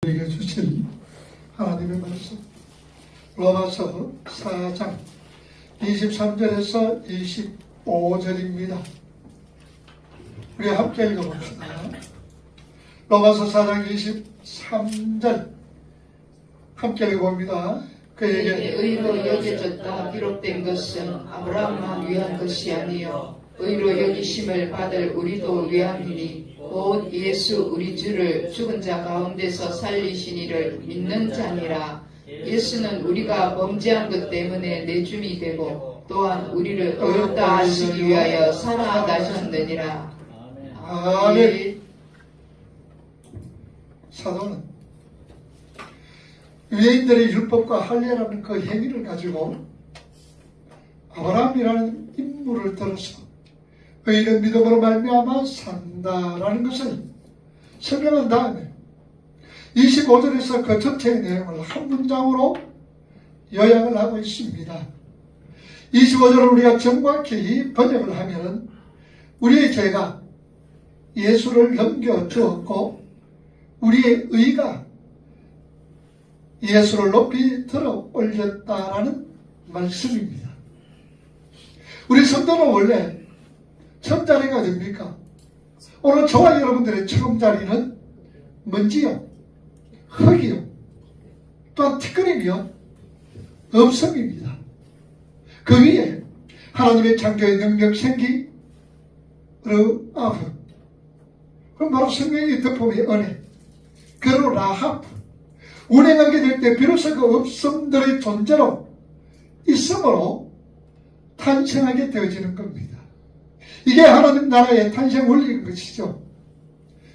우리에게 주신 하나님의 말씀 로마서 4장 23절에서 25절입니다. 우리 함께 읽어봅시다. 로마서 4장 23절 함께 읽어봅니다. 그에게 의로 여겨졌다 기록된 것은 아브라함만 위한 것이 아니요 의로 여기심을 받을 우리도 위함이니 곧 예수 우리 주를 죽은 자 가운데서 살리신 이를 믿는 자니라. 예수는 우리가 범죄한 것 때문에 내줌이 되고 또한 우리를 의롭다 하시기 위하여 살아나셨느니라. 아멘. 사도는 유대인들의 율법과 할례라는 그 행위를 가지고 아브라함이라는 인물을 들어서 의인은 믿음으로 말미암아 산다라는 것을 설명한 다음에 25절에서 그 전체의 내용을 한 문장으로 요약을 하고 있습니다. 25절을 우리가 정확히 번역을 하면 우리의 죄가 예수를 넘겨주었고 우리의 의가 예수를 높이 들어 올렸다라는 말씀입니다. 우리 성도는 원래 처음 자리가 됩니까? 오늘 저와 여러분들의 처음 자리는 먼지요, 흙이요, 또한 티끌이며 없음입니다. 그 위에 하나님의 창조의 능력 생기, 그럼 바로 성경이 덮음의 은혜, 그리고 라합, 운행하게 될 때 비로소 그 없음들의 존재로 있음으로 탄생하게 되어지는 겁니다. 이게 하나님 나라의 탄생 원리인 것이죠.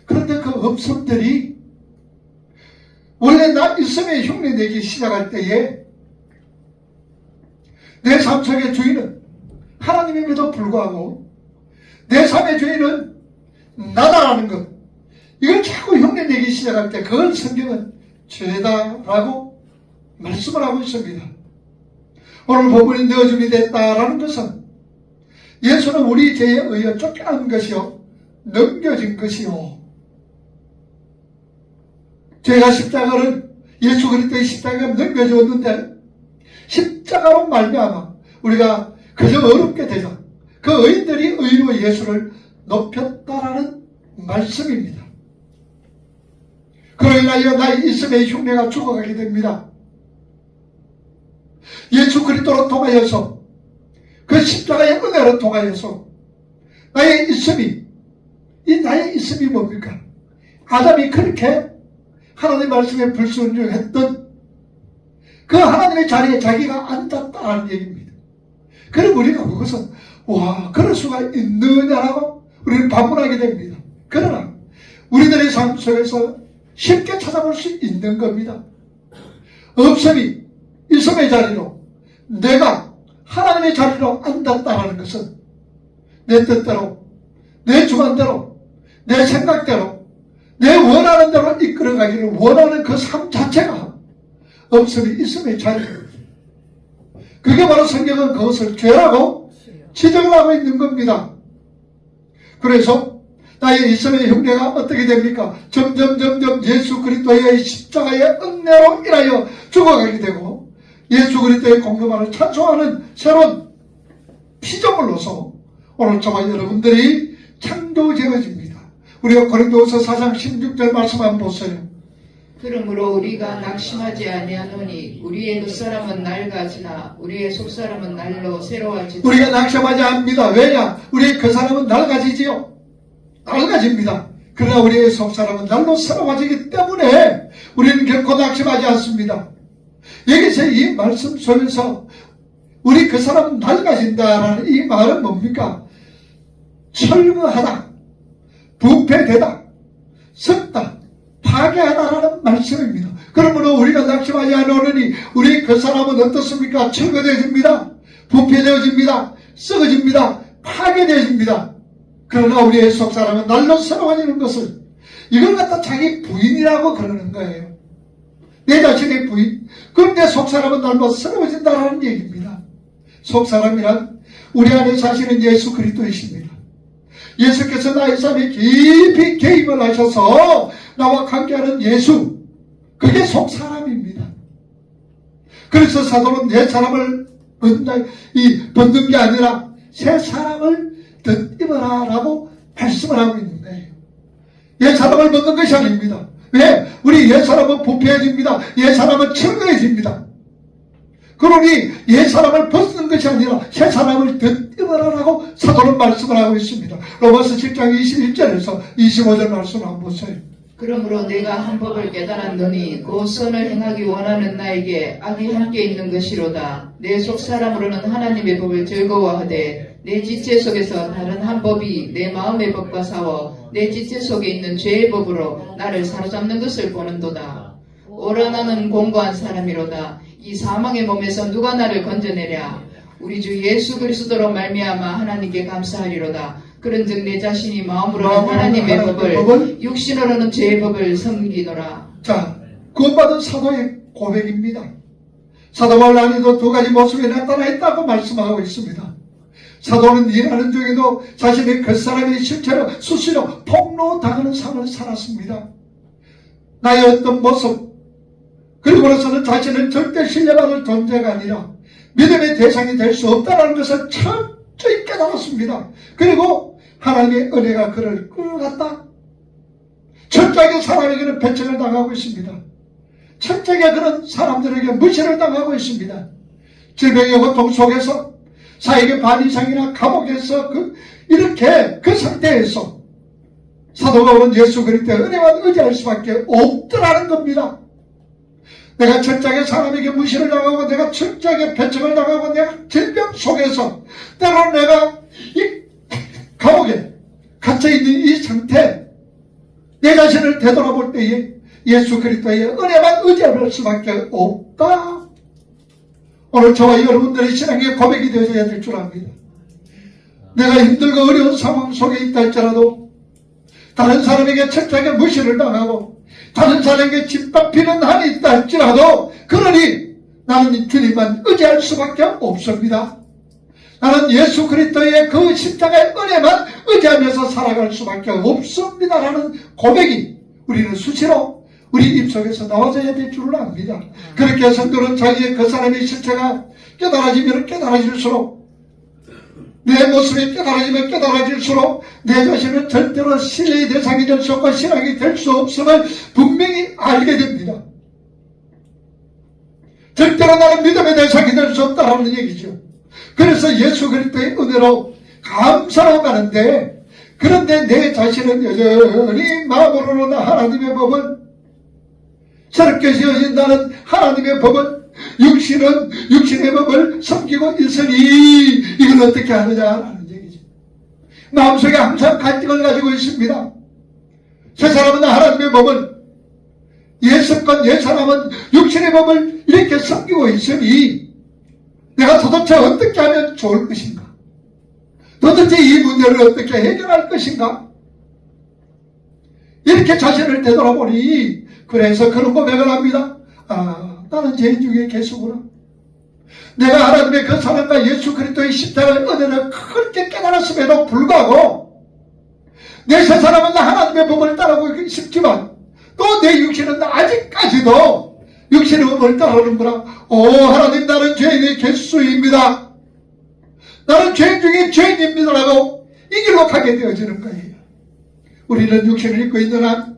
그런데 그 없음들이 원래 나 있음의 흉내내기 시작할 때에 내 삶 속의 주인은 하나님임에도 불구하고 내 삶의 주인은 나다라는 것, 이걸 자꾸 흉내내기 시작할 때 그걸 성경은 죄다라고 말씀을 하고 있습니다. 오늘 본문이 내어줌이 됐다라는 것은 예수는 우리 죄에 의해 쫓겨난 것이요 넘겨진 것이요, 죄가 십자가를 예수 그리스도의 십자가가 넘겨주었는데 십자가로 말미암아 우리가 그저 어렵게 되자 그 의인들이 의로 예수를 높였다라는 말씀입니다. 그로 인하여 나의 있음의 흉내가 죽어가게 됩니다. 예수 그리스도로 통하여서 그 십자가의 은혜로 통하여서 나의 있음이, 이 나의 있음이 뭡니까? 아담이 그렇게 하나님의 말씀에 불순종했던 그 하나님의 자리에 자기가 앉았다는 얘기입니다. 그럼 우리가 그것은 와, 그럴 수가 있느냐라고 우리는 반문하게 됩니다. 그러나 우리들의 삶 속에서 쉽게 찾아볼 수 있는 겁니다. 없음이 있음의 자리로 내가 하나님의 자리로 앉았다는 것은 내 뜻대로, 내 주관대로, 내 생각대로, 내 원하는 대로 이끌어가기를 원하는 그 삶 자체가 없음이 있음의 자리입니다. 그게 바로 성경은 그것을 죄라고 지적을 하고 있는 겁니다. 그래서 나의 있음의 흉내가 어떻게 됩니까? 점점 예수 그리스도의 십자가의 은혜로 인하여 죽어가게 되고 예수 그리스도의 공로만을 찬송하는 새로운 피조물로서 오늘 저와 여러분들이 창조되어집니다. 우리가 고린도후서 4장 16절 말씀 한번 보세요. 그러므로 우리가 낙심하지 아니하노니 우리의 겉사람은 낡아지나 우리의 속사람은 날로 새로워지고. 우리가 낙심하지 않습니다. 왜냐? 우리의 겉사람은 낡아지지요. 낡아집니다. 그러나 우리의 속사람은 날로 새로워지기 때문에 우리는 결코 낙심하지 않습니다. 여기서 이 말씀 속에서 우리 그 사람은 낡아진다라는 이 말은 뭡니까? 철거하다, 부패되다, 썩다, 파괴하다라는 말씀입니다. 그러므로 우리가 낙심하지 않으니 우리 그 사람은 어떻습니까? 철거되어집니다. 부패되어집니다. 썩어집니다. 파괴되어집니다. 그러나 우리의 속사람은 날로 새로워지는 것을 이걸 갖다 자기 부인이라고 그러는 거예요. 내 자신의 부인. 그런데 속사람은 날로 새로워진다는 얘기입니다. 속사람이란 우리 안에 사시는 예수 그리스도이십니다. 예수께서 나의 삶에 깊이 개입을 하셔서 나와 관계하는 예수, 그게 속 사람입니다. 그래서 사도는 옛 사람을 벗는 게 아니라 새 사람을 덧입어라 라고 말씀을 하고 있는 거예요. 옛 사람을 벗는 것이 아닙니다. 왜? 우리 옛 사람은 부패해집니다. 옛 사람은 철거해집니다. 그러니 옛 사람을 벗는 것이 아니라 새 사람을 덧입어라라고 사도는 말씀을 하고 있습니다. 로마서 7장 21절에서 25절 말씀을 한번 보세요. 그러므로 내가 한 법을 깨달았노니 그 선을 행하기 원하는 나에게 악이 함께 있는 것이로다. 내 속 사람으로는 하나님의 법을 즐거워하되 내 지체 속에서 다른 한 법이 내 마음의 법과 싸워 내 지체 속에 있는 죄의 법으로 나를 사로잡는 것을 보는도다. 오라 나는 공고한 사람이로다. 이 사망의 몸에서 누가 나를 건져내랴. 우리 주 예수 그리스도로 말미암아 하나님께 감사하리로다. 그런즉 내 자신이 마음으로는 하나님의 법을 육신으로는 죄의 법을 섬기노라. 자, 구원받은 사도의 고백입니다. 사도 바울 안에도 두 가지 모습이 나타나 있다고 말씀하고 있습니다. 사도는 일하는 중에도 자신의 겉사람의 실체로 수시로 폭로당하는 삶을 살았습니다. 나의 어떤 모습, 그리고로서는 자신은 절대 신뢰받을 존재가 아니라 믿음의 대상이 될 수 없다는 것을 철저히 깨달았습니다. 그리고 하나님의 은혜가 그를 끌어갔다. 철저하게 사람에게는 배척을 당하고 있습니다. 철저하게 그런 사람들에게 무시를 당하고 있습니다. 질병의 고통 속에서 사에게 반 이상이나 감옥에서 이렇게 그 상태에서 사도 바울은 예수 그리스도의 은혜만 의지할 수밖에 없더라는 겁니다. 내가 철저하게 사람에게 무시를 당하고 내가 철저하게 배척을 당하고 내가 질병 속에서 때로는 내가 이 감옥에 갇혀있는 이 상태 내 자신을 되돌아볼 때에 예수 그리스도의 은혜만 의지할 수밖에 없다. 오늘 저와 여러분들의 신앙의 고백이 되어야 될 줄 압니다. 내가 힘들고 어려운 상황 속에 있다 할지라도 다른 사람에게 철저하게 무시를 당하고 다른 사람에게 짓밟히는 한이 있다 할지라도 그러니 나는 주님만 의지할 수밖에 없습니다. 나는 예수 그리스도의 그 십자가의 은혜만 의지하면서 살아갈 수밖에 없습니다라는 고백이 우리는 수시로 우리 입속에서 나와줘야 될 줄을 압니다. 그렇게 성도는 자기의 그 사람의 실체가 깨달아지면 깨달아질수록 내 모습이 깨달아지면 깨달아질수록 내 자신은 절대로 신뢰의 대상이 될 수 없고 신앙이 될 수 없음을 분명히 알게 됩니다. 절대로 나는 믿음의 대상이 될 수 없다는 얘기죠. 그래서 예수 그리스도의 은혜로 감사하고 가는데 그런데 내 자신은 여전히 마음으로는 하나님의 법을 새롭게 지어진다는 하나님의 법을 육신의 법을 섬기고 있으니 이걸 어떻게 하느냐라는 얘기죠. 마음속에 항상 갈등을 가지고 있습니다. 새 사람은 하나님의 법을 옛 사람은 육신의 법을 이렇게 섬기고 있으니 내가 도대체 어떻게 하면 좋을 것인가? 도대체 이 문제를 어떻게 해결할 것인가? 이렇게 자신을 되돌아보니 그래서 그런 고백을 합니다. 나는 죄인 중에 개수구나. 내가 하나님의 그 사랑과 예수 그리스도의 십자가의 은혜를 그렇게 깨달았음에도 불구하고 내 새 사람은 하나님의 법을 따르고 싶지만 또 내 육신은 아직까지도 육신의 법을 따르는구나. 하나님 나는 죄인의 개수입니다. 나는 죄인 중에 죄인입니다라고 이 길로 가게 되어지는 거예요. 우리는 육신을 입고 있는 한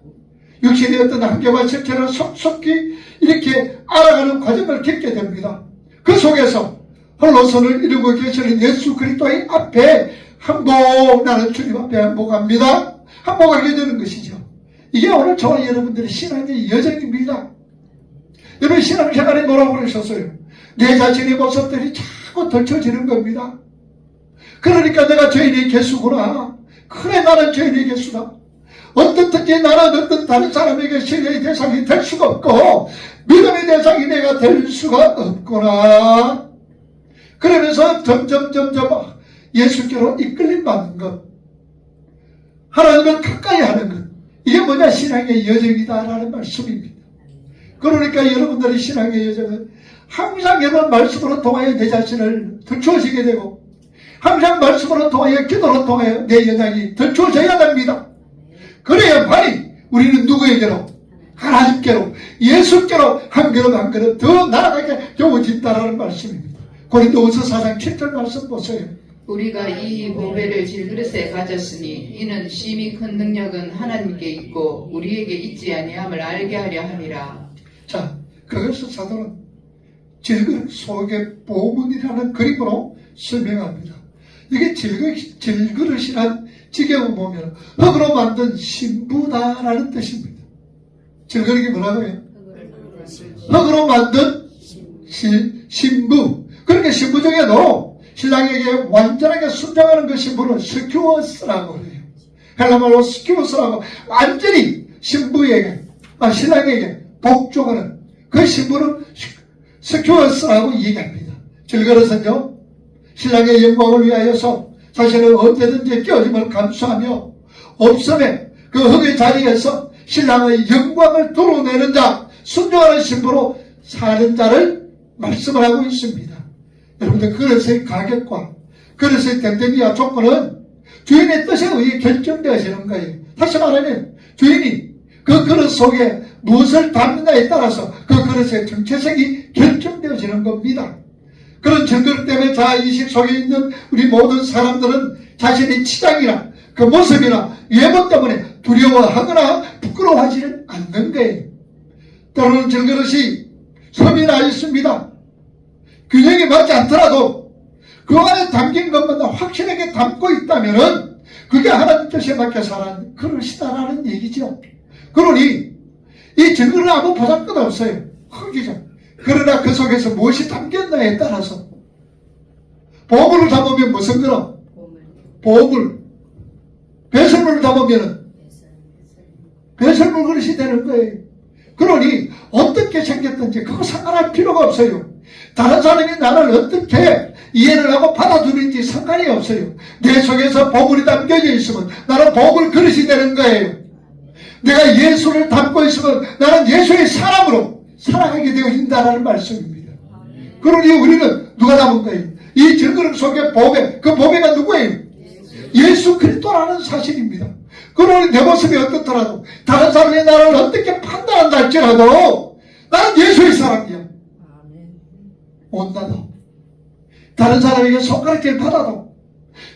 육신의 어떤 한계와 실체를 속속히 이렇게 알아가는 과정을 겪게 됩니다. 그 속에서 홀로선을 이루고 계시는 예수 그리스도의 앞에 나는 주님 앞에 항복합니다. 항복하게 되는 것이죠. 이게 오늘 저와 여러분들의 신앙의 여정입니다. 여러분 신앙생활에 뭐라고 그러셨어요? 내 자신의 모습들이 자꾸 덜쳐지는 겁니다. 그러니까 내가 죄인의 개수구나. 그래 나는 죄인의 개수다. 어떻든지 나는 어떤 다른 사람에게 신뢰의 대상이 될 수가 없고 믿음의 대상이 내가 될 수가 없구나. 그러면서 점점 예수께로 이끌림 받는 것, 하나님을 가까이 하는 것, 이게 뭐냐? 신앙의 여정이다라는 말씀입니다. 그러니까 여러분들의 신앙의 여정은 항상 여러분 말씀으로 통하여 내 자신을 덜추어지게 되고 항상 말씀으로 통하여 기도로 통하여 내 연약이 덜추어져야 됩니다. 그래야만이 우리는 누구에게로? 하나님께로 예수께로 한 걸음 한 걸음 더 나아가게 되어진다라는 말씀입니다. 고린도후서 4장 7절 말씀 보세요. 우리가 이 보배를 질그릇에 가졌으니 이는 심히 큰 능력은 하나님께 있고 우리에게 있지 아니함을 알게 하려 함이라. 자, 그것을 사도는 질그릇 속의 보문이라는 그림으로 설명합니다. 이게 질그릇이란 지경을 보면 흙으로 만든 신부다라는 뜻입니다. 질그릇이 뭐라고요? 흙으로 만든 신부. 그러니까 신부 중에도 신랑에게 완전하게 순종하는 그 신부는 스큐어스라고 해요. 헬라말로 스큐어스라고 완전히 신랑에게 복종하는 그 신부는 스큐어스라고 얘기합니다. 질그릇은요, 신랑의 영광을 위하여서 자신을 언제든지 깨어짐을 감수하며 없음에 그 흙의 자리에서 신랑의 영광을 드러내는 자, 순종하는 신부로 사는 자를 말씀을 하고 있습니다. 여러분들, 그릇의 가격과 그릇의 댐댐이와 조건은 주인의 뜻에 의해 결정되어지는 거예요. 다시 말하면 주인이 그 그릇 속에 무엇을 담느냐에 따라서 그 그릇의 정체성이 결정되어지는 겁니다. 그런 증거 때문에 자아이식 속에 있는 우리 모든 사람들은 자신의 치장이나 그 모습이나 외모 때문에 두려워하거나 부끄러워하지는 않는 거예요. 때로는 증거릇이 섬이나 있습니다. 균형이 맞지 않더라도 그 안에 담긴 것만 확실하게 담고 있다면은 그게 하나님 뜻에 맞게 살아가는 그릇이다라는 얘기죠. 그러니 이 증거는 아무 보장권 없어요. 흙이죠. 그러나 그 속에서 무엇이 담겼나에 따라서 보물을 담으면 무슨 거로? 보물. 배설물을 담으면 배설물 그릇이 되는 거예요. 그러니 어떻게 생겼든지 그거 상관할 필요가 없어요. 다른 사람이 나를 어떻게 이해를 하고 받아들이는지 상관이 없어요. 내 속에서 보물이 담겨져 있으면 나는 보물 그릇이 되는 거예요. 내가 예수를 담고 있으면 나는 예수의 사람으로 살아가게 되어진다는 말씀입니다. 그러니 우리는 누가 담은 거예요? 이 질그릇 속의 보배, 그 보배가 누구예요? 예수 그리스도라는 사실입니다. 그러니 내 모습이 어떻더라도 다른 사람이 나를 어떻게 판단한다 할지라도 나는 예수의 사람이야. 온다도 다른 사람에게 손가락질 받아도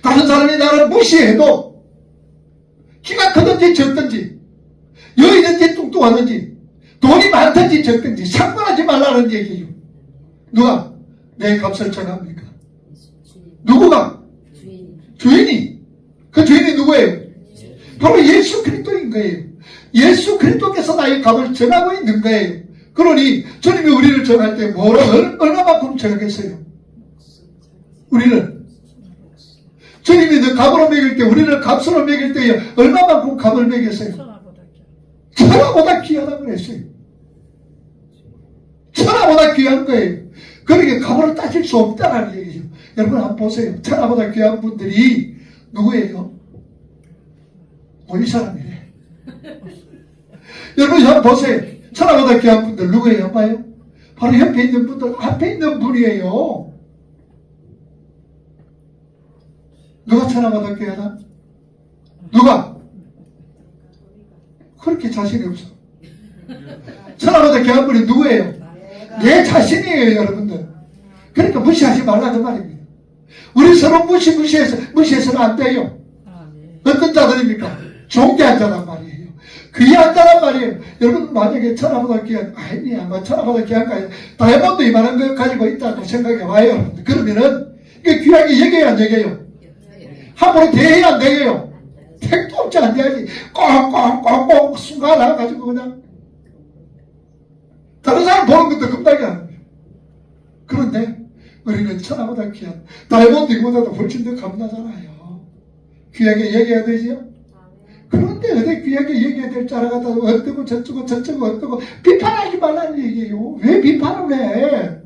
다른 사람이 나를 무시해도 키가 크든지 적든지 여인든지 뚱뚱하든지 돈이 많든지 적든지 상관하지 말라는 얘기예요. 누가 내 값을 정합니까? 누구가? 주인이. 그 주인이 누구예요? 바로 예수 그리스도인 거예요. 예수 그리스도께서 나의 값을 정하고 있는 거예요. 그러니 주님이 우리를 정할 때 얼마만큼 정하겠어요? 우리는 주님이 너 값으로 매길 때 우리를 값으로 매길 때에 얼마만큼 값을 매겼어요? 천하보다 귀하다고 그랬어요. 천하보다 귀한 거예요. 그러니까 값으로 따질 수 없다는 얘기죠. 여러분 한번 보세요. 천하보다 귀한 분들이 누구예요? 우리 사람이래. 여러분 한번 보세요. 천하보다 귀한 분들 누구예요? 한번 봐요. 바로 옆에 있는 분들, 앞에 있는 분이에요. 누가 천하보다 귀하다? 누가? 그렇게 자신이 없어. 천하보다 귀한 분이 누구예요? 내 자신이에요, 여러분들. 그러니까 무시하지 말라는 말입니다. 우리 서로 무시해서는 안 돼요. 어떤 자들입니까? 존귀한 자란 말이에요. 귀한 자란 말이에요. 여러분 만약에 천하보다 귀한, 아니야, 뭐 천하보다 귀한 거 아니야. 다이아몬드 이만한 거 가지고 있다고 생각해봐요, 여러분들. 그러면은 이게 귀하게 여겨야 안 여겨요? 함부로 대해야 안 되게요. 택도 없지 않냐지. 꽁꽁꽁꽁 순간 나가가지고 그냥 다른 사람 보는 것도 금방이 안 돼요. 그런데 우리는 천하보다 귀한 다이아몬드 이거보다도 훨씬 더 값나잖아요. 귀하게 여겨야 되지요. 그런데 어디 귀하게 여겨야 될 줄 알아가지고 어떠고 저쩌고 어떠고 비판하지 말라는 얘기예요. 왜 비판을 해?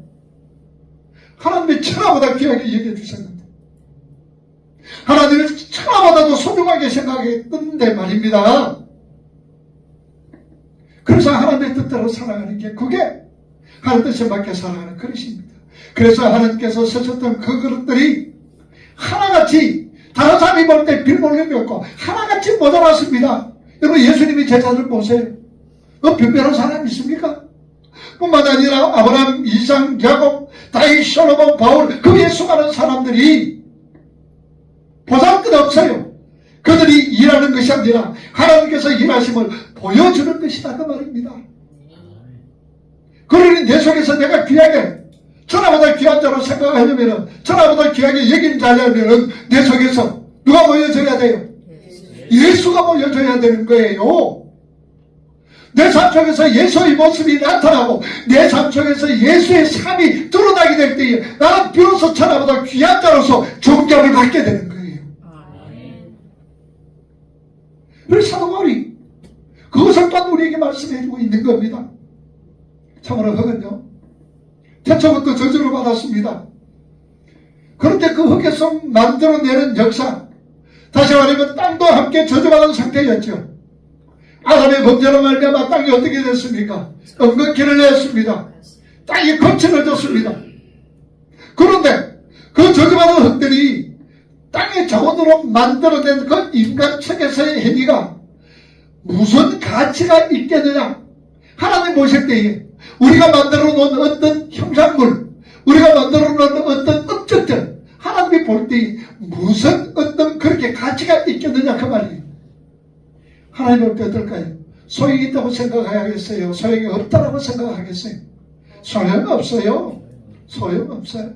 하나님이 천하보다 귀하게 여겨주셨는데 하나님은 천하보다도 소중하게 생각했던데 말입니다. 그래서 하나님의 뜻대로 살아가는 게 그게 하나님 뜻에 맞게 살아가는 그릇입니다. 그래서 하나님께서 쓰셨던 그 그릇들이 하나같이 다른 사람이 볼 때 빌몰림이 없고 하나같이 모자랐습니다. 여러분 예수님이 제자들 보세요. 변변한 사람이 있습니까? 뿐만 아니라 아브라함, 이삭, 야곱, 다윗, 솔로몬, 바울 그 위에 수많은 사람들이 보잘 것 없어요. 그들이 일하는 것이 아니라 하나님께서 일하심을 보여주는 것이다 그 말입니다. 그러니 내 속에서 내가 귀하게 천하보다 귀한 자로 생각하려면 천하보다 귀하게 여긴 자려면 내 속에서 누가 보여줘야 돼요? 예수가 보여줘야 되는 거예요. 내 삶 속에서 예수의 모습이 나타나고 내 삶 속에서 예수의 삶이 드러나게 될 때에 나는 비로소 천하보다 귀한 자로서 존경을 받게 되는 거예요. 그래서 사도 바울이 그것을 또한 우리에게 말씀해주고 있는 겁니다. 참으로 흙은요 태초부터 저주를 받았습니다. 그런데 그 흙에서 만들어내는 역사, 다시 말하면 땅도 함께 저주받은 상태였죠. 아담의 범죄로 말미암아 땅이 어떻게 됐습니까? 엉겅퀴를 냈습니다. 땅이 거칠어졌습니다. 그런데 그 저주받은 흙들이 땅의 자원으로 만들어낸 그 인간 측에서의 행위가 무슨 가치가 있겠느냐? 하나님 보실 때에 우리가 만들어 놓은 어떤 형상물, 우리가 만들어 놓은 어떤 업적들, 하나님이 볼 때에 무슨 어떤 그렇게 가치가 있겠느냐 그 말이에요. 하나님 볼 때 어떨까요? 소용이 있다고 생각하겠어요? 소용이 없다라고 생각하겠어요? 소용없어요. 소용없어요.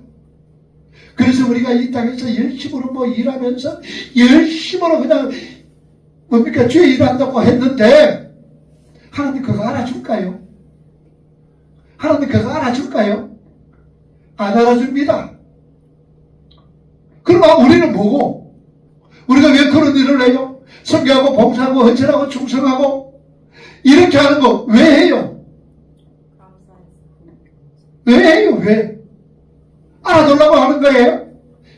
그래서 우리가 이 땅에서 열심으로 뭐 일하면서 열심으로 그냥 뭡니까 주의 일한다고 했는데 하나님 그거 알아줄까요? 하나님 그거 알아줄까요? 안 알아줍니다. 그럼 우리는 뭐고? 우리가 왜 그런 일을 해요? 선교하고 봉사하고 헌신하고 충성하고 이렇게 하는 거 왜 해요? 왜 해요? 왜? 알아두려고 하는 거예요?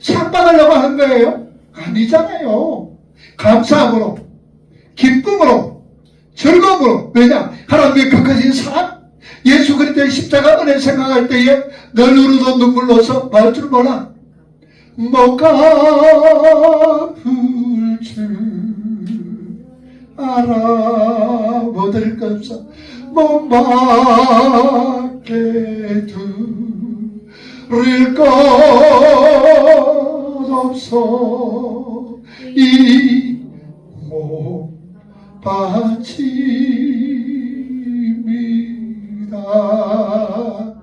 상 받으려고 하는 거예요? 아니잖아요. 감사함으로, 기쁨으로, 즐거움으로. 왜냐? 하나님의 극하신 사랑, 예수 그리스도의 십자가 은혜 생각할 때에 널 누르던 눈물로서 말 줄 몰라. 못 갚을 줄 알아 못할 것 없어 못 받게 두릴 것 없어 이 몸 바칩니다.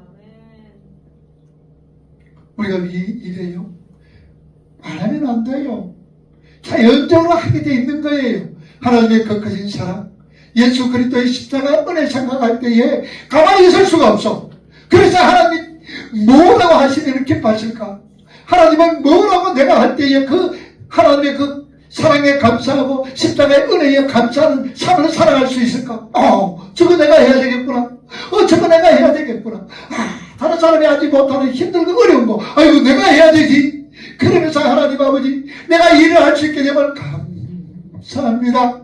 우리가 이래요? 안 하면 안 돼요. 자연적으로 하게 돼 있는 거예요. 하나님의 거룩하신 사랑, 예수 그리스도의 십자가 은혜 생각할 때에 가만히 있을 수가 없어. 그래서 하나님 뭐라고 하시면 기뻐하실까? 하나님은 뭐라고 내가 할 때에 그 하나님의 그 사랑에 감사하고 십자가의 은혜에 감사하는 삶을 살아갈 수 있을까? 저거 내가 해야 되겠구나. 저거 내가 해야 되겠구나. 다른 사람이 하지 못하는 힘들고 어려운 거 아이고 내가 해야 되지. 그러면서 하나님 아버지 내가 일을 할 수 있게 되면 감사합니다.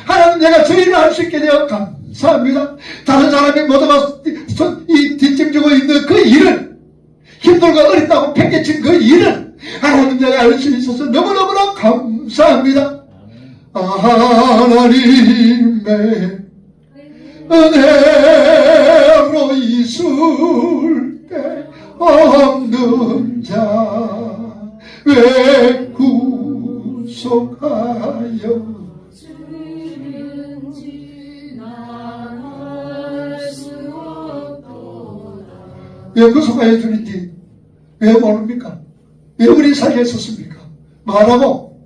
하나님 내가 저 일을 할 수 있게 되면 감사합니다. 다른 사람이 모두가 이 뒷짐지고 있는 그 일을 힘들고 어렵다고 팽개친 그 일을 하나님 내가 할 수 있어서 너무너무나 감사합니다. 하나님의 은혜로 있을 때 없는 자 왜 구속하여 왜 구속하여 주는지 왜 모릅니까? 왜 우리 사이에 있었습니까? 말하고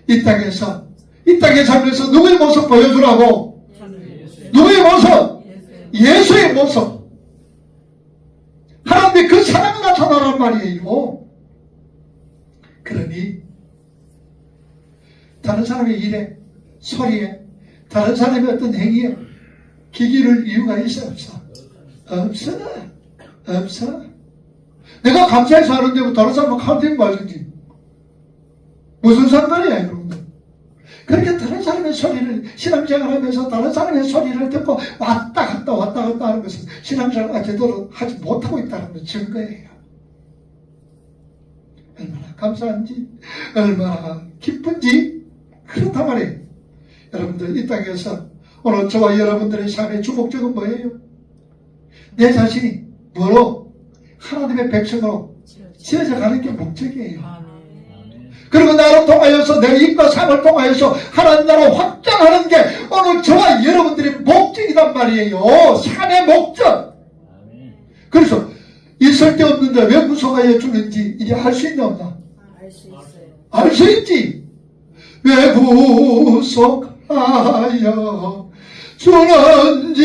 이 땅에서 이 땅에 살면서 누구의 모습 보여주라고? 누구의 모습? 예수의 모습. 하나님의 그 사랑이 나타나란 말이에요. 그러니 다른 사람의 일에, 소리에, 다른 사람의 어떤 행위에 기기를 이유가 있어 없어? 없어. 내가 감사해서 하는데 다른 사람은 카운팅 말든지 무슨 상관이야 여러분들. 그렇게 다른 사람의 소리를 신앙생활하면서 다른 사람의 소리를 듣고 왔다 갔다 하는 것은 신앙생활을 제대로 하지 못하고 있다는 증거예요. 얼마나 감사한지 얼마나 기쁜지 그렇단 말이에요. 여러분들 이 땅에서 오늘 저와 여러분들의 삶의 주목적은 뭐예요? 내 자신이 뭐로? 하나님의 백성으로 지어져 가는 게 목적이에요. 그리고 나를 통하여서 내 입과 삶을 통하여서 하나님 나라 확장하는 게 오늘 저와 여러분들의 목적이란 말이에요. 삶의 목적. 그래서 이 쓸데없는 자 왜 구속하여 주는지 이제 알 수 있나 없나? 알 수 있어요. 알 수 있지. 왜 구속하여 주는지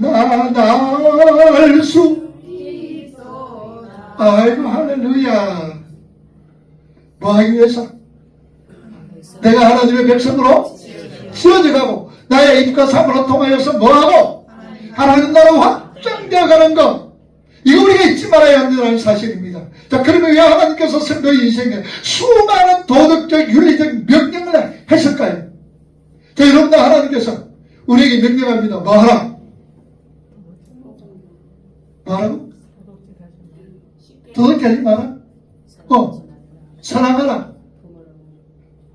난 알 수 있도다. 아이고 할렐루야. 뭐하기 위해서? 내가 하나님의 백성으로 지어져 가고 나의 입과 삶으로 통하여서 뭐하고? 하나님 나라 확장되어 가는 것. 이거 우리가 잊지 말아야 한다는 사실입니다. 자, 그러면 왜 하나님께서 성도의 인생에 수많은 도덕적 윤리적 명령을 하실까요? 자, 여러분들 하나님께서 우리에게 명령합니다. 뭐하라? 뭐하라고? 도덕질 하지 마라. 사랑하라.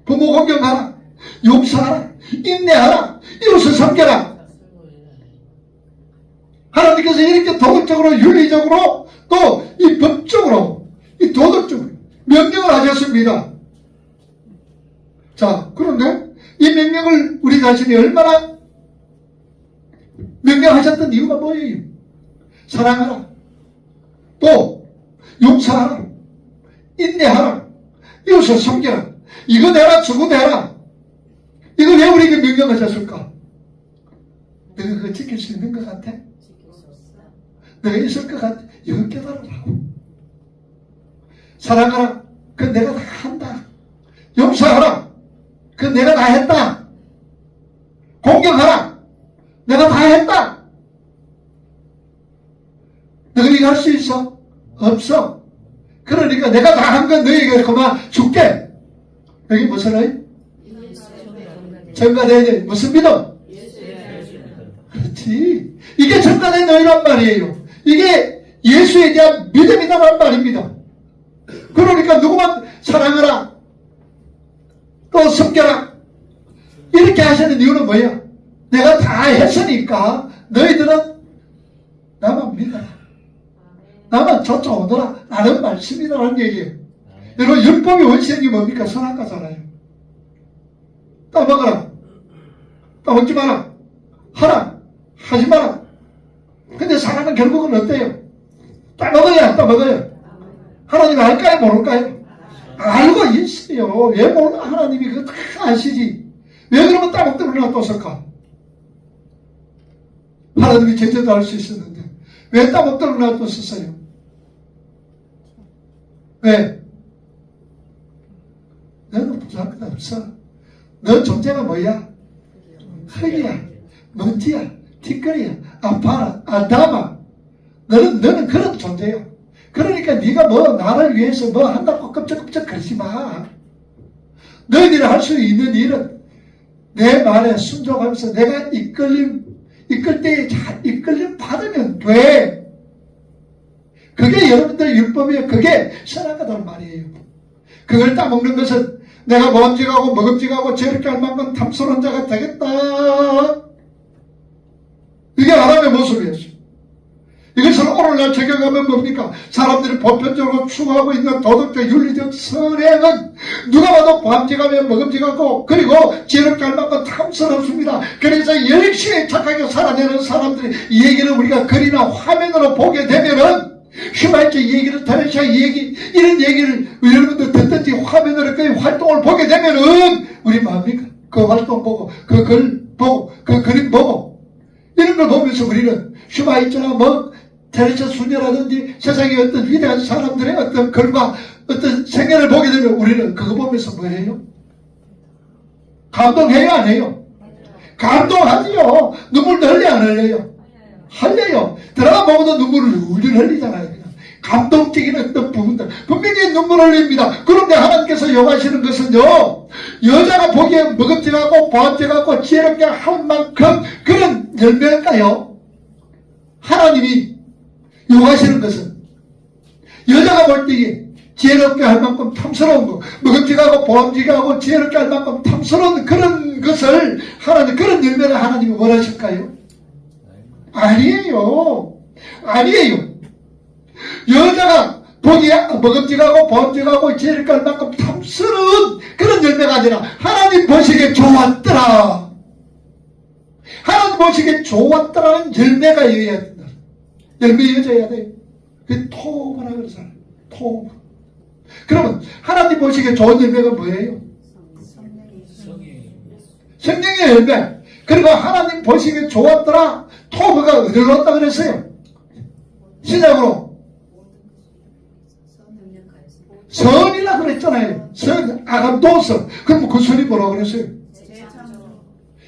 부모 공경하라. 용서하라. 인내하라. 이웃을 섬겨라. 하나님께서 이렇게 도덕적으로 윤리적으로 또 이 법적으로 이 도덕적으로 명령을 하셨습니다. 자, 그런데 이 명령을 우리 자신이 얼마나 명령하셨던 이유가 뭐예요? 사랑하라. 또 용서하라. 인내하라. 이웃을 섬겨라. 이거 내라 저거 내라. 이거 왜 우리에게 명령하셨을까? 내가 그거 지킬 수 있는 것 같아? 내가 있을 것 같아? 이거 깨달으라고. 사랑하라. 그건 내가 다 한다. 용서하라. 그건 내가 다 했다. 공경하라. 내가 다 했다. 너가 이거 할 수 있어? 없어. 그러니까 내가 다 한 건 너에게 그만 줄게. 여기 무슨 의? 전가된 의. 무슨 믿음? 그렇지. 이게 전가된 의란 말이에요. 이게 예수에 대한 믿음이란 말입니다. 그러니까 누구만 사랑하라. 또 섬겨라. 이렇게 하시는 이유는 뭐야? 내가 다 했으니까 너희들은 나만 믿어라. 나만 쫓아오너라. 라는 말씀이라는 얘기예요. 여러분, 율법의 원칙이 뭡니까? 선악과잖아요. 따먹어라. 따먹지 마라. 하라. 하지 마라. 근데 사람은 결국은 어때요? 따먹어야 따먹어요. 하나님 알까요? 모를까요? 알고 있어요. 왜 몰라? 하나님이 그거 다 아시지. 왜 그러면 따먹도록 놔뒀을까? 하나님이 제대로 알 수 있었는데 왜 따먹도록 놔뒀었어요? 왜? 너는 부족한 것 없어. 너 존재가 뭐야? 흙이야, 먼지야, 티끌이야, 아파라, 아담아. 너는 그런 존재야. 그러니까 네가 뭐 나를 위해서 뭐 한다고 끔찍끔찍 그러지 마. 너희들이 할 수 있는 일은 내 말에 순종하면서 내가 이끌 때에 잘 이끌림 받으면 돼. 그게 여러분들의 율법이에요. 그게 선악과다는 말이에요. 그걸 따먹는 것은 내가 먹음직하고 저렇게 할 만큼 탐스러운 자가 되겠다. 이게 아담의 모습이었어요. 이것을 오늘날 적용하면 뭡니까? 사람들이 보편적으로 추구하고 있는 도덕적 윤리적 선행은 누가 봐도 보암직하며 먹음직하고 그리고 지혜롭게 할 만큼 탐스럽습니다. 그래서 열심히 착하게 살아내는 사람들이 이 얘기를 우리가 글이나 화면으로 보게 되면은 휘말지 얘기를 다르샤 얘기 이런 얘기를 여러분들 듣든지 화면으로 그 활동을 보게 되면은 우리 뭡니까? 그 활동 보고 그 글 보고 그 그림 보고 이런 걸 보면서 우리는 슈마이처나 뭐 테레사 수녀라든지 세상의 어떤 위대한 사람들의 어떤 글과 어떤 생애를 보게 되면 우리는 그거 보면서 뭐 해요? 감동해요 안 해요? 감동하지요. 눈물도 흘려 안 흘려요? 흘려요. 들어가 보고도 눈물을 울줄 흘리잖아요. 그냥. 감동적인 어떤 부분들 분명히 눈물 흘립니다. 그런데 하나님께서 요구하시는 것은요, 여자가 보기에 먹음직하고 보암직하고 지혜롭게 할 만큼 그런 열매일까요? 하나님이 요구하시는 것은 여자가 볼 때에 지혜롭게 할 만큼 탐스러운 거, 먹음직하고 보암직하고 지혜롭게 할 만큼 탐스러운 그런 것을 하나님, 그런 열매를 하나님이 원하실까요? 아니에요. 아니에요. 여자가 보기 먹음직하고 보암직하고 지혜롭게 할 만큼 탐스러운 그런 열매가 아니라 하나님 보시기에 좋았더라. 하나님 보시기에 좋았더라는 열매가 이어야 된다. 열매여져야 돼요. 그게 토마라 그러잖아요. 토마. 그러면 하나님 보시기에 좋은 열매가 뭐예요? 성령의 열매. 그리고 하나님 보시기에 좋았더라. 토마가 어디로 왔다 그랬어요? 신약으로 선이라 그랬잖아요. 선, 아감도선. 그럼 그 선이 뭐라고 그랬어요?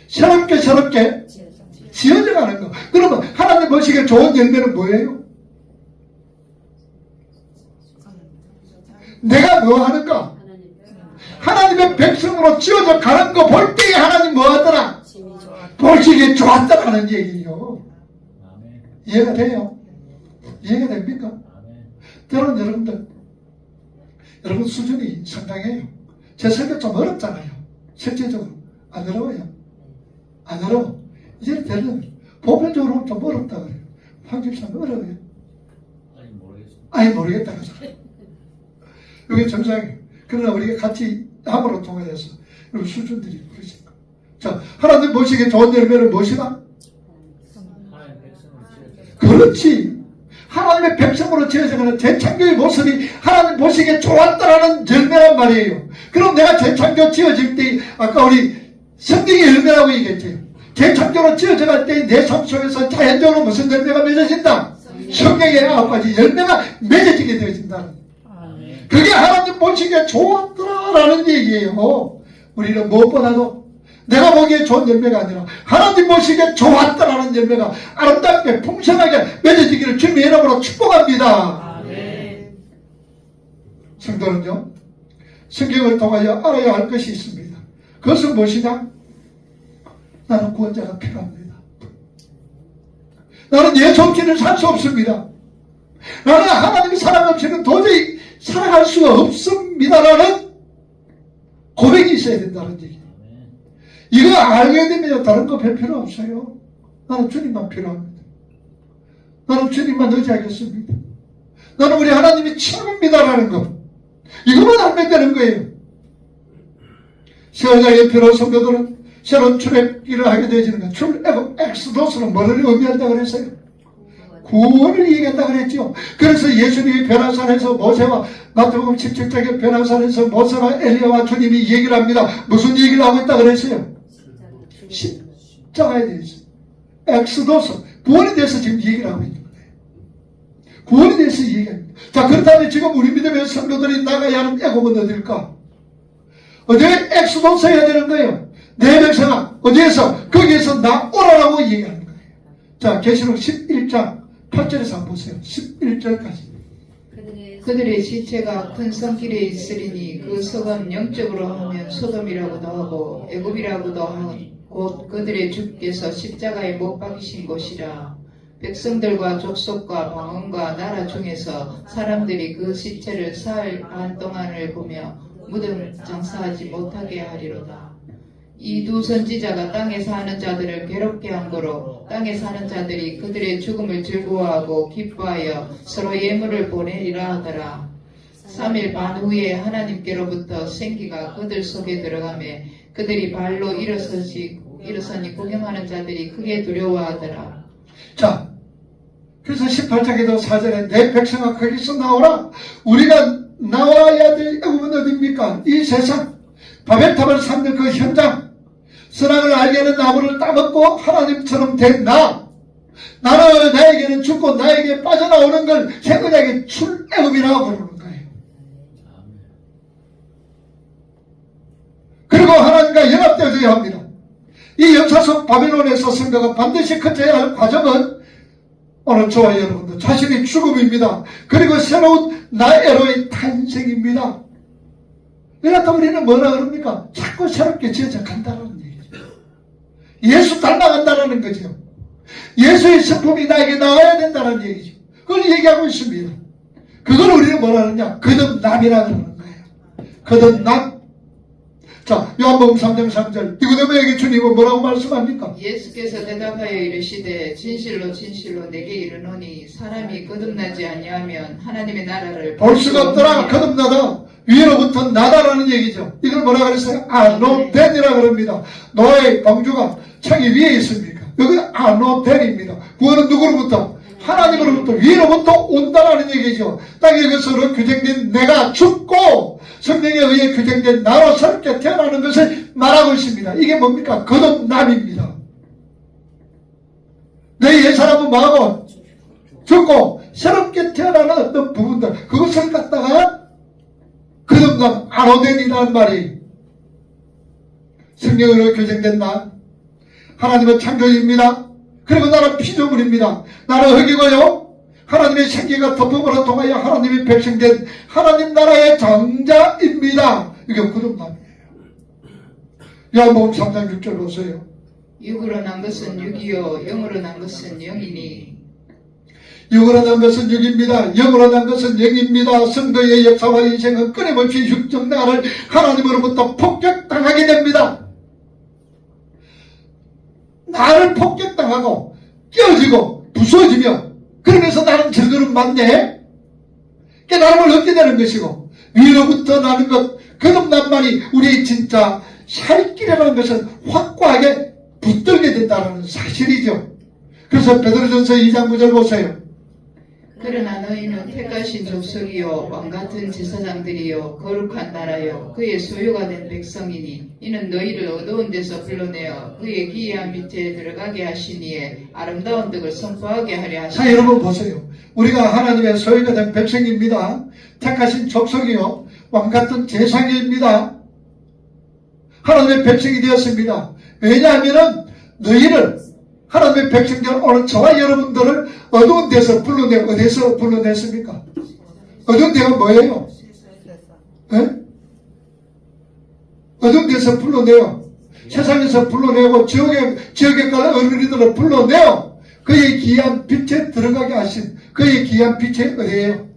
새롭게 지어져 가는 거. 그러면 하나님 보시기에 좋은 열매는 뭐예요? 내가 뭐 하는가? 하나님의 백성으로 지어져 가는 거 볼 때에 하나님 뭐 하더라? 보시기에 좋았다라는 얘기예요. 이해가 돼요? 이해가 됩니까? 때로는 여러분 수준이 상당해요. 제 설교 좀 어렵잖아요. 실제적으로 안 어려워요. 안 어려워. 이제 되는 보편적으로 좀 어렵다 그래요. 황집사는 어려워요. 아니 모르겠다 그래서. 이게 정상이에요. 그러나 우리가 같이 함으로 통해서 여러분 수준들이 그러니까. 자, 하나님 보시기에 좋은 열매는 무엇이다? 그렇지. 하나님의 백성으로 지어져가는 재창조의 모습이 하나님 보시기에 좋았다라는 열매란 말이에요. 그럼 내가 재창조 지어질 때 아까 우리 성경의 열매라고 얘기했죠. 재창조로 지어져갈 때 내 삶 속에서 자연적으로 무슨 열매가 맺어진다? 성경의 9가지 열매가 맺어지게 되어진다. 그게 하나님 보시기에 좋았더라라는 얘기예요. 우리는 무엇보다도 내가 보기에 좋은 열매가 아니라 하나님 보시기에 좋았다라는 열매가 아름답게 풍성하게 맺어지기를 주님의 이름으로 축복합니다. 성도는요, 성경을 통하여 알아야 할 것이 있습니다. 그것은 무엇이냐? 나는 구원자가 필요합니다. 나는 예수 없이는 살 수 없습니다. 나는 하나님의 사랑 없이는 도저히 살아갈 수가 없습니다라는 고백이 있어야 된다는 얘기예요. 이거 알게 되면 다른 거 별 필요 없어요. 나는 주님만 필요합니다. 나는 주님만 의지하겠습니다. 나는 우리 하나님이 최고입니다라는 거. 이것만 알면 되는 거예요. 세월자의 필요 성도들은 새로운 출애굽기를 하게 되어지는 거예요. 출애굽 엑스도스는 뭐를 의미한다고 그랬어요? 구원을 얘기한다고 그랬죠. 그래서 예수님이 변화산에서 모세와 마태복음 17장의 변화산에서 모세와 엘리야와 주님이 얘기를 합니다. 무슨 얘기를 하고 있다고 그랬어요? 십자가에 대해서. 엑스도스. 구원에 대해서 지금 얘기를 하고 있는 거예요. 구원에 대해서 얘기합니다. 자, 그렇다면 지금 우리 믿음의 성도들이 나가야 하는 애국은 어딜까? 어디에 엑스도스 해야 되는 거예요? 내 백성아, 어디에서? 거기에서 나오라라고 얘기하는 거예요. 자, 계시록 11장 8절에서 한번 보세요. 11절까지. 그들의 시체가 큰 성길에 있으리니 그 성은 영적으로 하면 소돔이라고도 하고 애굽이라고도 하는 곧 그들의 주께서 십자가에 못 박이신 곳이라. 백성들과 족속과 방언과 나라 중에서 사람들이 그 시체를 사흘 반 동안을 보며 무덤 장사하지 못하게 하리로다. 이 두 선지자가 땅에 사는 자들을 괴롭게 한 거로 땅에 사는 자들이 그들의 죽음을 즐거워하고 기뻐하여 서로 예물을 보내리라 하더라. 3일 반 후에 하나님께로부터 생기가 그들 속에 들어가매 그들이 발로 일어서니 구경하는 자들이 크게 두려워하더라. 자, 그래서 18장에도 4절에 내 백성아 거기서 나오라. 우리가 나와야 될 애굽은 어디입니까? 이 세상 바벨탑을 쌓는 그 현장. 선악을 알게 하는 나무를 따먹고 하나님처럼 된 나는 나에게는 죽고 나에게 빠져나오는 걸 새언약의 출애굽이라고 부르는 거예요. 그리고 하나님과 연합되어져야 합니다. 이 역사속 바벨론에서 선거가 반드시 거쳐야 할 과정은 오늘 저와 여러분들 자신의 죽음입니다. 그리고 새로운 나에로의 탄생입니다. 이렇다 우리는 뭐라 그럽니까? 자꾸 새롭게 지어져 간다는 얘기죠. 예수 닮아간다는 거죠. 예수의 성품이 나에게 나와야 된다는 얘기죠. 그걸 얘기하고 있습니다. 그걸 우리는 뭐라 하느냐? 거듭남이라 그러는 거예요. 거듭남. 자, 요한복음 3장 3절. 니고데모에게 주님은 뭐라고 말씀합니까? 예수께서 대답하여 이르시되 진실로 진실로 내게 이르노니 사람이 거듭나지 아니하면 하나님의 나라를 볼 수가 없더라. 거듭나다. 위로부터 나다라는 얘기죠. 이걸 뭐라 그랬어요? 아노덴이라 그럽니다. 노아의 방주가 창이 위에 있습니까? 여기 아노덴입니다. 구원은 누구로부터? 하나님으로부터 위로부터 온다라는 얘기죠. 땅의 것으로 규정된 내가 죽고 성령에 의해 규정된 나로 새롭게 태어나는 것을 말하고 있습니다. 이게 뭡니까? 거듭남입니다. 내 옛사람은 뭐하고? 죽고 새롭게 태어나는 어떤 부분들, 그것을 갖다가 거듭남, 아노덴이라는 말이 성령으로 규정된 나, 하나님은 창조입니다. 그리고 나는 피조물입니다. 나는 흙이고요. 하나님의 생기가 덮음으로 통하여 하나님의 백성된 하나님 나라의 장자입니다. 이게 거듭남이에요. 요한복음 3장 6절 보세요. 육으로 난 것은 육이요 영으로 난 것은 영이니 육으로 난 것은 육입니다. 영으로 난 것은 영입니다. 성도의 역사와 인생은 끊임없이 육적 나를 하나님으로부터 폭격당하게 됩니다. 나를 폭격당하고 깨어지고 부서지며 그러면서 나는 저주를 받네. 깨달음을 얻게 되는 것이고 위로부터 나는 것 거듭남만이 우리의 진짜 살 길이라는 것을 확고하게 붙들게 된다는 사실이죠. 그래서 베드로전서 2장 9절 보세요. 그러나 너희는 택하신 족속이요 왕같은 제사장들이요 거룩한 나라요 그의 소유가 된 백성이니 이는 너희를 어두운 데서 불러내어 그의 기이한 빛에 들어가게 하시니에 아름다운 덕을 선포하게 하려 하시니. 자, 여러분 보세요. 우리가 하나님의 소유가 된 백성입니다. 택하신 족속이요 왕같은 제사장입니다. 하나님의 백성이 되었습니다. 왜냐하면 너희를 하나님의 백성들 오늘 저와 여러분들을 어두운 데서 불러내, 어디서 불러냈습니까? 어두운 데가 뭐예요? 네? 어두운 데서 불러내요. 세상에서 불러내고 지옥에 갈 어린이들을 불러내요. 그의 귀한 빛에 들어가게 하신 그의 귀한 빛의 은혜예요.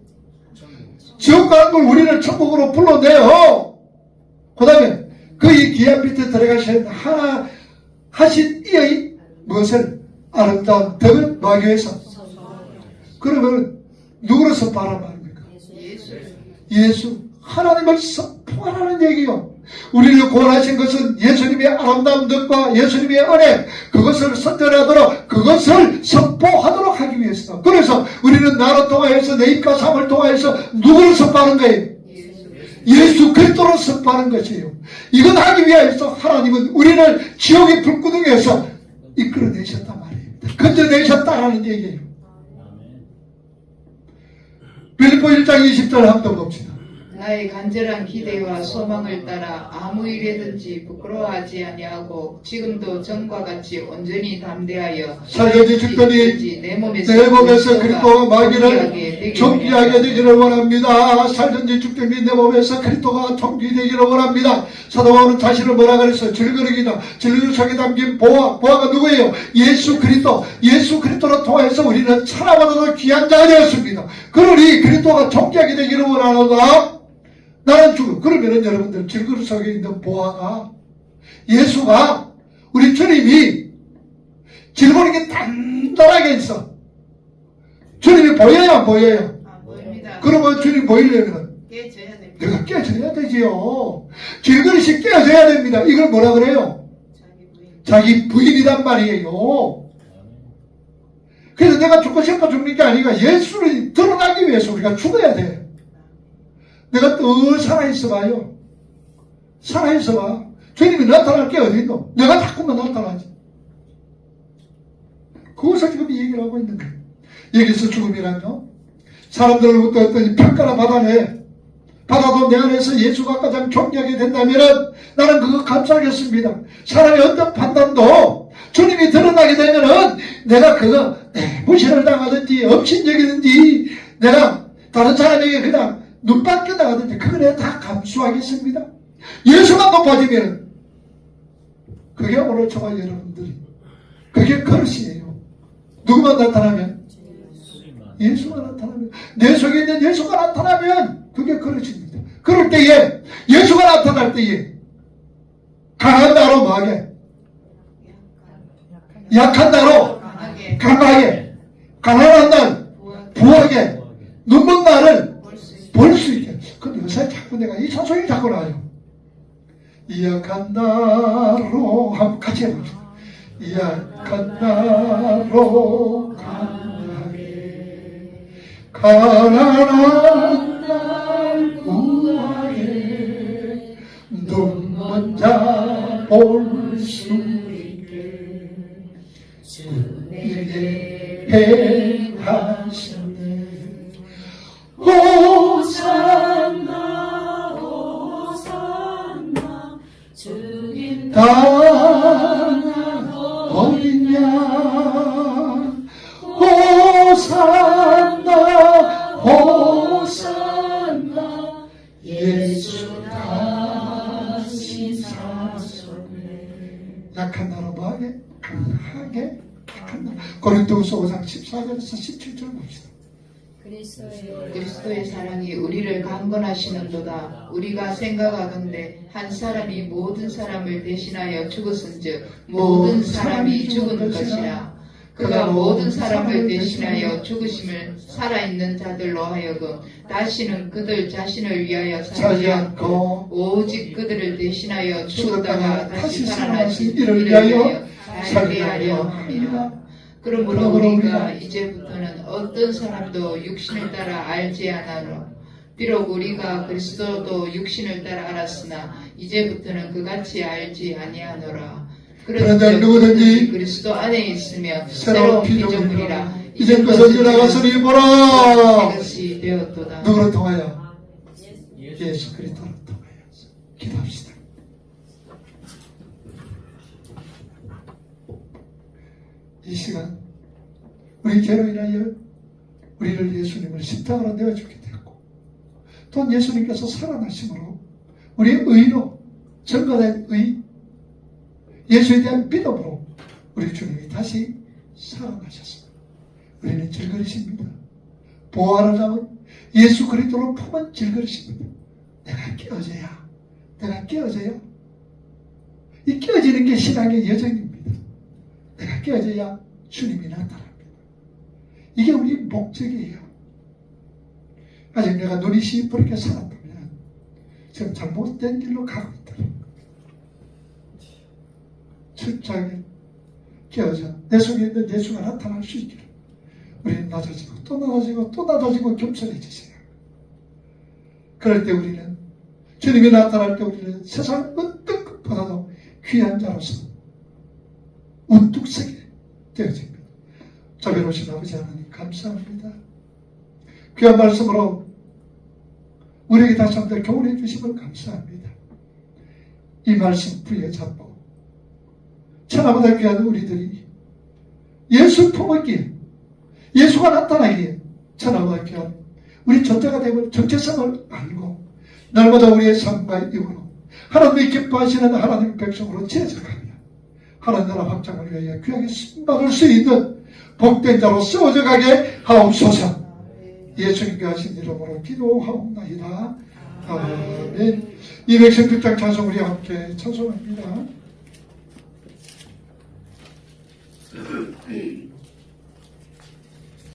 지옥 가는 걸 우리를 천국으로 불러내요. 그 다음에 그의 귀한 빛에 들어가신 하나 하신 이의 무엇을? 아름다운 덕을 뭐하기 위해서? 그러면 누구로서 바라봅니까? 예수. 하나님을 선포하라는 얘기요. 우리를 구원하신 것은 예수님의 아름다운 덕과 예수님의 은혜, 그것을 선전하도록, 그것을 선포하도록 하기 위해서. 그래서 우리는 나를 통하여서 내 입과 삶을 통하여서 누구를 선포하는 거예요? 예수 그리스도로 선포하는 것이에요. 이건 하기 위해서 하나님은 우리를 지옥의 불구덩이에서 이끌어내셨단 말입니다. 건져내셨다라는 얘기예요. 빌립보 1장 20절 한번 봅시다. 나의 간절한 기대와 소망을 따라 아무 일에든지 부끄러워하지 아니하고 지금도 전과 같이 온전히 담대하여 살려지 죽더니 내 몸에서 그리스도가 마귀를 정귀하게 되기를 원합니다. 살든지 죽든지 내 몸에서 그리스도가 정귀되기를 원합니다. 사도 바울은 자신을 뭐라 그랬어요? 질그릇이다. 질그릇 속에 담긴 보화가 누구예요? 예수 그리스도. 예수 그리스도로 통해서 우리는 천하보다도 귀한 자가 되었습니다. 그러니 그리스도가 정귀하게 되기를 원하노라. 나는 죽음. 그러면은 여러분들 질그릇 속에 있는 보화가 예수가 우리 주님이 질그릇이 단단하게 있어. 주님이 보여요 안 보여요? 안 보입니다. 그러면 주님 보이려면 깨져야 됩니다. 내가 깨져야 되지요. 질그릇이 깨져야 됩니다. 이걸 뭐라 그래요? 자기 부인이란 말이에요. 그래서 내가 죽고 싶어 죽는 게 아니라 예수를 드러나기 위해서 우리가 죽어야 돼. 내가 늘 살아있어 봐요. 살아있어 봐. 주님이 나타날 게 어디 있노? 내가 자꾸만 나타나지. 그것을 지금 얘기를 하고 있는 거예요. 여기서 죽음이란요. 사람들로부터 어떤 평가를 받아도 내 안에서 예수가 가장 존귀하게 된다면 나는 그거 감사하겠습니다. 사람의 어떤 판단도 주님이 드러나게 되면은 내가 그거 무시를 당하든지 업신여기든지 내가 다른 사람에게 그냥 눈밖에 나가든지 그걸 내가 다 감수하겠습니다. 예수가 높아지면 그게 오늘 저와 여러분들이 그게 그릇이에요. 누구만 나타나면? 예수가 나타나면 내 속에 있는 예수가 나타나면 그게 그릇입니다. 그럴 때에 예수가 나타날 때에 강한 나로 뭐하게? 약한 나로 강하게 강하게, 가난한 날 부하게, 눈먼 날을 볼 수 있게. 근데 요새 자꾸 내가 이 찬송이 자꾸 나와요. 약한 나로 한번 같이 해봅시다. 약한 나로 강하게, 가난한 날 구하게, 눈먼 자 볼 수 있게 주에게 행하셨네. 호산나 호산나 주님 땅 어린 양, 호산나 호산나 예수 다시 사셨네. 약한 나로 뭐하게? 강하게, 약한 나. 고린도후서 5장 14절에서 17절 봅시다. 그리스도의 사랑이 우리를 강건하시는도다. 우리가 생각하건대 한 사람이 모든 사람을 대신하여 죽었은즉 모든 사람이 죽은 것이라. 그가 모든 사람을 대신하여 죽으심을 살아있는 자들로 하여금 다시는 그들 자신을 위하여 살지 않고 오직 그들을 대신하여 죽었다가 다시 살아나신 이를 위하여 살게 하려 함이라. 그러므로 우리가 이제부터는 어떤 사람도 육신을 따라 알지 않으로 비록 우리가 그리스도도 육신을 따라 알았으나 이제부터는 그같이 알지 아니하노라. 그런데 누구든지 그리스도 안에 있으면 새로운 새로운 피조물이라. 이제 것은 지나갔으니 보라. 이것이 되었도다. 누구를 통하여? 예수 그리스도를 통하여. 기도합시다. 이 시간 우리 죄로 인하여 우리를 예수님을 십자가로 내어주게 되었고 또 예수님께서 살아나심으로 우리의 의로 증거된 의 예수에 대한 믿음으로 우리 주님이 다시 살아나셨습니다. 우리는 질그릇입니다. 보화를 담은 예수 그리스도로 품은 질그릇입니다. 내가 깨어져야 이 깨어지는 게 신앙의 여정입니다. 내가 깨어져야 주님이 나타납니다. 이게 우리 목적이에요. 아직 내가 눈이 시퍼렇게 살았다면 지금 잘못된 길로 가고 있다. 철저하게 깨어져 내 속에 있는 예수가 나타날 수 있기를 우리는 낮아지고 또 낮아지고 또 낮아지고 겸손해지세요. 그럴 때 우리는 주님이 나타날 때 우리는 세상 어떤 것보다도 귀한 자로서 우뚝 서게 되어집니다. 자비로우신 아버지 하나님 감사합니다. 귀한 말씀으로 우리에게 다시 한번 교훈해 주심을 감사합니다. 이 말씀 부여잡고 천하보다 귀한 우리들이 예수 품었기에 예수가 나타나기에 천하보다 귀한 우리 존재가 되고 정체성을 알고 날마다 우리의 삶과 이후로 하나님이 기뻐하시는 하나님의 백성으로 지어져가며 하나님 나라 확장을 위하여 귀하게 쓰임받을 수 있는 복된 자로 쓰어져 가게 하옵소서. 예수님께 하신 이름으로 기도하옵나이다. 아멘. 216장 찬송 우리 함께 찬송합니다.